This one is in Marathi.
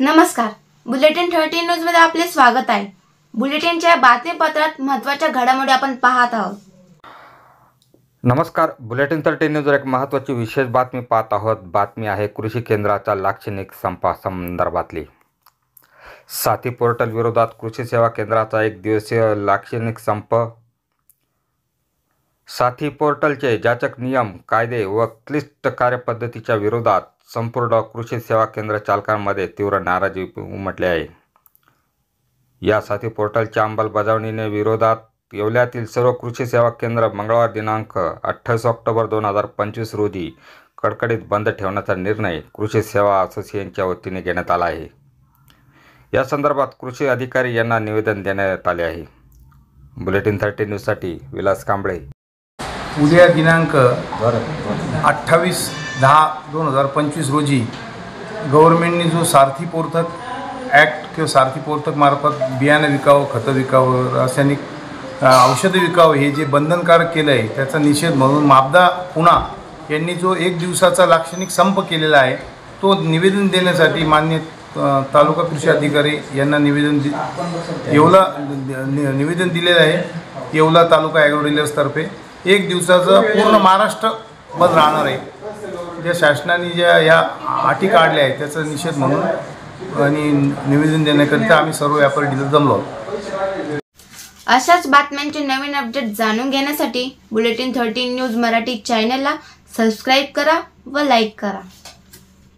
नमस्कार, बुलेटिन 13 न्यूज मध्ये आपले स्वागत आहे। बुलेटिनच्या बातमीपत्रात महत्त्वाच्या घडामोडी आपण पाहत आहोत। नमस्कार, बुलेटिन 13 न्यूजवर एक महत्त्वाची विशेष बातमी पाहत आहोत। बातमी आहे कृषी केंद्राच्या लाक्षणिक संपासंदर्भातली। साथी पोर्टल विरोधात कृषी सेवा केंद्राचा एक दिवसीय लाक्षणिक संप। साथी पोर्टलचे जाचक नियम, कायदे व क्लिष्ट कार्यपद्धतीच्या विरोधात संपूर्ण कृषी सेवा केंद्र चालकांमध्ये तीव्र नाराजी उमटली आहे। या साथी पोर्टलच्या अंमलबजावणीने विरोधात येवल्यातील सर्व कृषी सेवा केंद्र मंगळवार दिनांक 28 ऑक्टोबर 2025 रोजी कडकडीत बंद ठेवण्याचा निर्णय कृषी सेवा असोसिएशनच्या वतीने घेण्यात आला आहे। या संदर्भात कृषी अधिकारी यांना निवेदन देण्यात आले आहे। बुलेटिन 13 न्यूजसाठी विलास कांबळे। उद्या दिनांक 28/10/2025 रोजी गव्हर्नमेंटने जो सारथी पोर्टल ॲक्ट किंवा सारथी पोर्टल मार्फत बियाणे विकावं, खतं विकावं, रासायनिक औषधं विकावं हे जे बंधनकारक केलं आहे त्याचा निषेध म्हणून मापदा पुणा यांनी जो एक दिवसाचा लाक्षणिक संप केलेला आहे तो निवेदन देण्यासाठी मान्य तालुका कृषी अधिकारी यांना निवेदन दिलेलं आहे। येवला तालुका ॲग्रो डीलर्सतर्फे एक दिवसाचं पूर्ण महाराष्ट्र बंद राहणार आहे। ज्या शासनाने ज्या या अटी काढल्या आहेत त्याचा निषेध म्हणून आणि निवेदन देण्याकरिता आम्ही सर्व व्यापारी डीलर जमलो। अशाच बातम्यांचे नवीन अपडेट जाणून घेण्यासाठी बुलेटिन 13 न्यूज मराठी चॅनलला सबस्क्राइब करा व लाईक करा।